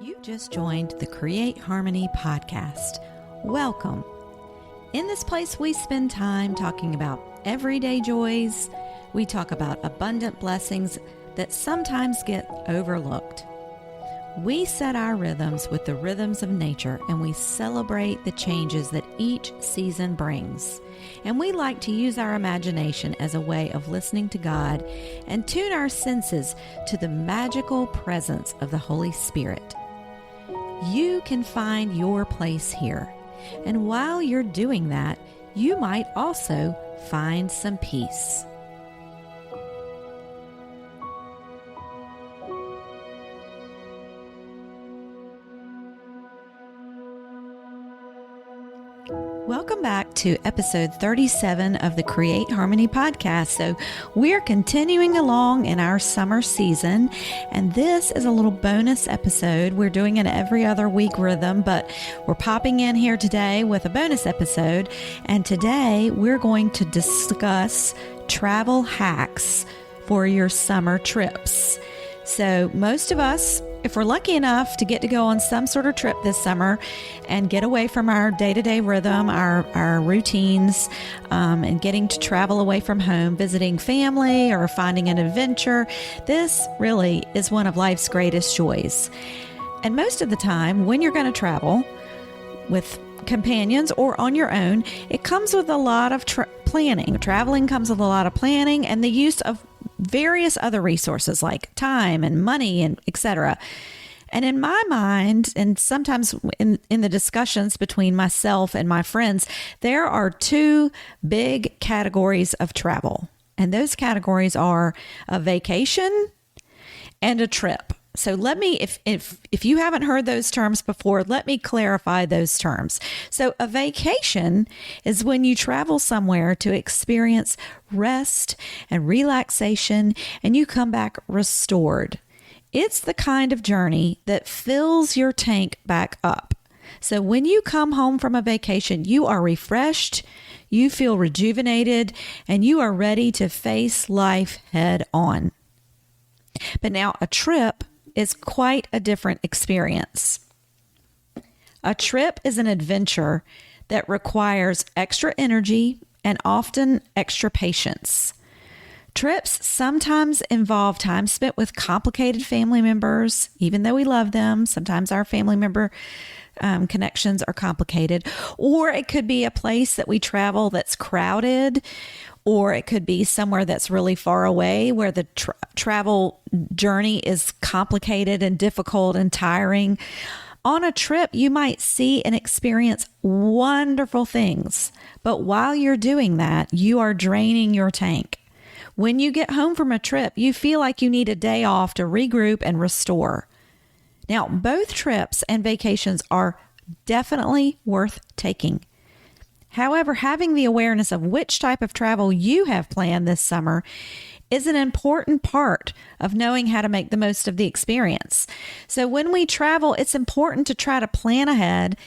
You just joined the Create Harmony podcast. Welcome. In this place, we spend time talking about everyday joys. We talk about abundant blessings that sometimes get overlooked. We set our rhythms with the rhythms of nature, and we celebrate the changes that each season brings. And we like to use our imagination as a way of listening to God and tune our senses to the magical presence of the Holy Spirit. You can find your place here. And while you're doing that, you might also find some peace. Welcome back to episode 37 of the Create Harmony podcast. So we're continuing along in our summer season, and this is a little bonus episode. We're doing an every other week rhythm, but we're popping in here today with a bonus episode. And today we're going to discuss travel hacks for your summer trips. So most of us, if we're lucky enough to get to go on some sort of trip this summer and get away from our day-to-day rhythm, our routines, and getting to travel away from home, visiting family or finding an adventure, this really is one of life's greatest joys. And most of the time, when you're going to travel with companions or on your own, it comes with a lot of planning. Traveling comes with a lot of planning and the use of various other resources like time and money and etc. And in my mind, and sometimes in the discussions between myself and my friends, there are two big categories of travel. And those categories are a vacation and a trip. So let me, if you haven't heard those terms before, let me clarify those terms. So a vacation is when you travel somewhere to experience rest and relaxation, and you come back restored. It's the kind of journey that fills your tank back up. So when you come home from a vacation, you are refreshed, you feel rejuvenated, and you are ready to face life head on. But now a trip is quite a different experience. A trip is an adventure that requires extra energy and often extra patience. Trips sometimes involve time spent with complicated family members, even though we love them. Sometimes our family member connections are complicated, or it could be a place that we travel that's crowded, or it could be somewhere that's really far away where the travel journey is complicated and difficult and tiring. On a trip, you might see and experience wonderful things, but while you're doing that, you are draining your tank. When you get home from a trip, you feel like you need a day off to regroup and restore. Now, both trips and vacations are definitely worth taking. However, having the awareness of which type of travel you have planned this summer is an important part of knowing how to make the most of the experience. So when we travel, it's important to try to plan ahead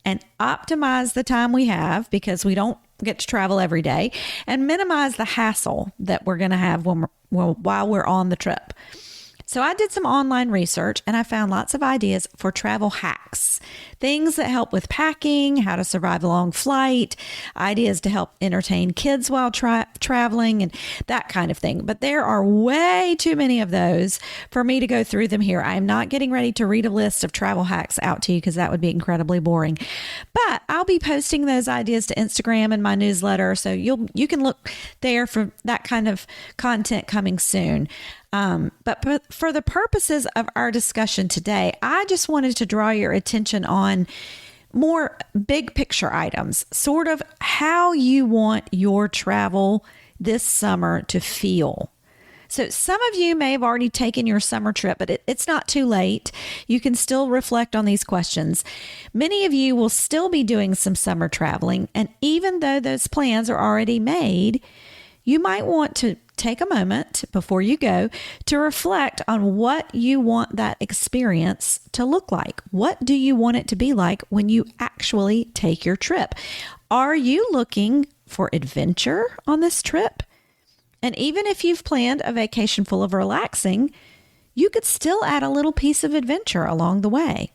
and optimize the time we have, because we don't get to travel every day, and minimize the hassle that we're going to have while we're on the trip. So I did some online research and I found lots of ideas for travel hacks, things that help with packing, how to survive a long flight, ideas to help entertain kids while traveling, and that kind of thing. But there are way too many of those for me to go through them here. I am not getting ready to read a list of travel hacks out to you because that would be incredibly boring. But I'll be posting those ideas to Instagram and my newsletter, so you can look there for that kind of content coming soon. But for the purposes of our discussion today, I just wanted to draw your attention on more big picture items, sort of how you want your travel this summer to feel. So some of you may have already taken your summer trip, but it's not too late. You can still reflect on these questions. Many of you will still be doing some summer traveling, and even though those plans are already made, you might want to take a moment before you go to reflect on what you want that experience to look like. What do you want it to be like when you actually take your trip? Are you looking for adventure on this trip? And even if you've planned a vacation full of relaxing, you could still add a little piece of adventure along the way.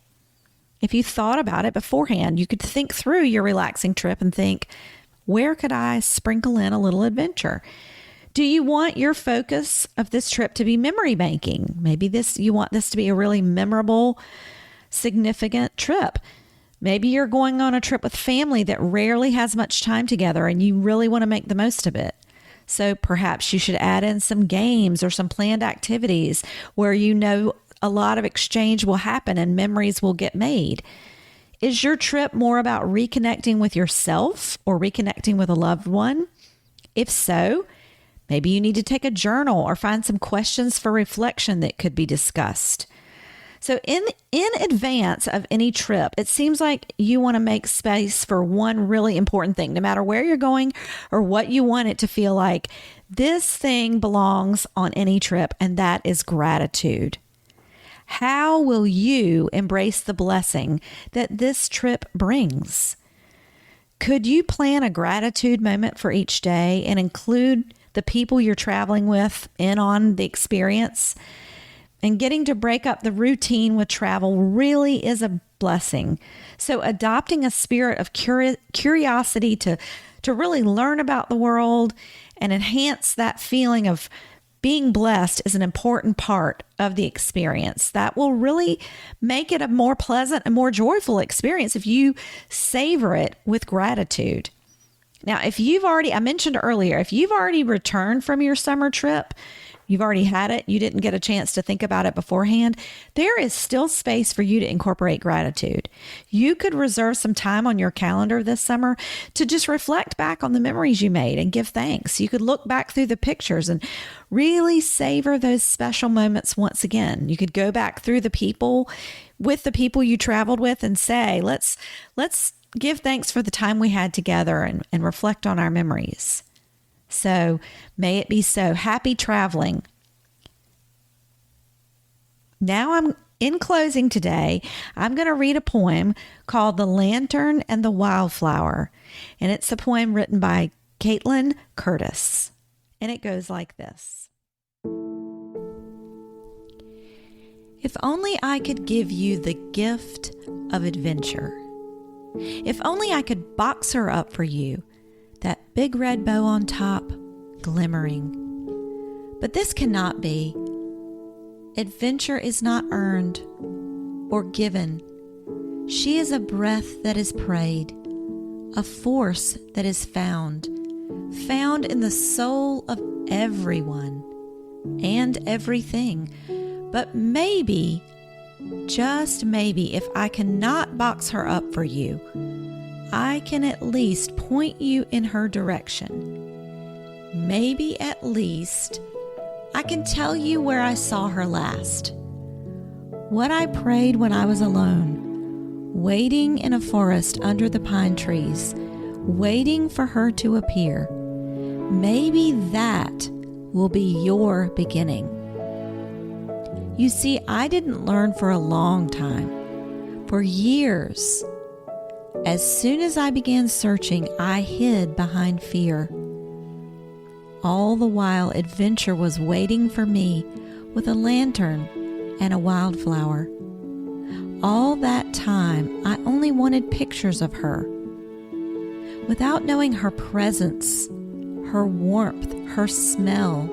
If you thought about it beforehand, you could think through your relaxing trip and think, where could I sprinkle in a little adventure? Do you want your focus of this trip to be memory banking? Maybe you want this to be a really memorable, significant trip. Maybe you're going on a trip with family that rarely has much time together and you really want to make the most of it. So perhaps you should add in some games or some planned activities where you know a lot of exchange will happen and memories will get made. Is your trip more about reconnecting with yourself or reconnecting with a loved one? If so, maybe you need to take a journal or find some questions for reflection that could be discussed. So in advance of any trip, it seems like you want to make space for one really important thing, no matter where you're going or what you want it to feel like. This thing belongs on any trip, and that is gratitude. How will you embrace the blessing that this trip brings? Could you plan a gratitude moment for each day and include the people you're traveling with in on the experience? And getting to break up the routine with travel really is a blessing. So adopting a spirit of curiosity to really learn about the world and enhance that feeling of being blessed is an important part of the experience. That will really make it a more pleasant and more joyful experience if you savor it with gratitude. Now, I mentioned earlier, if you've already returned from your summer trip, you've already had it, you didn't get a chance to think about it beforehand, there is still space for you to incorporate gratitude. You could reserve some time on your calendar this summer to just reflect back on the memories you made and give thanks. You could look back through the pictures and really savor those special moments once again. You could go back through the people you traveled with and say, let's give thanks for the time we had together and reflect on our memories. So may it be so. Happy traveling. Now in closing today, I'm going to read a poem called The Lantern and the Wildflower. And it's a poem written by Caitlin Curtis. And it goes like this. If only I could give you the gift of adventure. If only I could box her up for you, that big red bow on top, glimmering. But this cannot be. Adventure is not earned or given. She is a breath that is prayed, a force that is found in the soul of everyone and everything. But maybe, just maybe, if I cannot box her up for you, I can at least point you in her direction. Maybe at least I can tell you where I saw her last. What I prayed when I was alone, waiting in a forest under the pine trees, waiting for her to appear. Maybe that will be your beginning. You see, I didn't learn for a long time, for years. As soon as I began searching, I hid behind fear. All the while, adventure was waiting for me with a lantern and a wildflower. All that time, I only wanted pictures of her. Without knowing her presence, her warmth, her smell.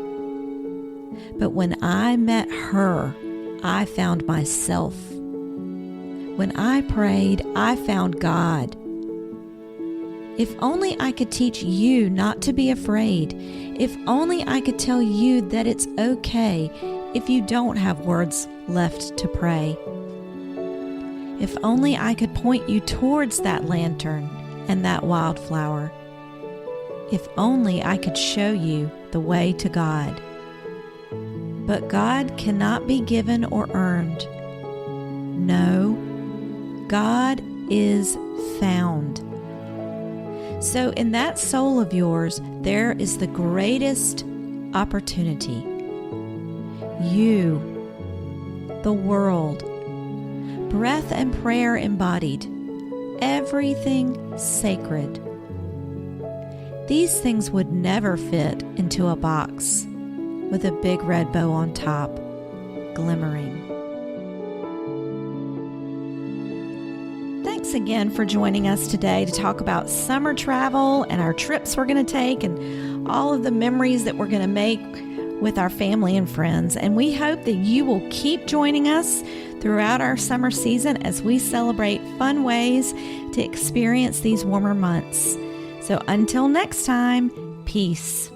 But when I met her, I found myself. When I prayed, I found God. If only I could teach you not to be afraid. If only I could tell you that it's okay if you don't have words left to pray. If only I could point you towards that lantern and that wildflower. If only I could show you the way to God. But God cannot be given or earned. No, God is found. So in that soul of yours, there is the greatest opportunity. You, the world, breath and prayer embodied, everything sacred. These things would never fit into a box with a big red bow on top. glimmering. Thanks again for joining us today to talk about summer travel and our trips we're going to take and all of the memories that we're going to make with our family and friends. And we hope that you will keep joining us throughout our summer season as we celebrate fun ways to experience these warmer months. So until next time, peace.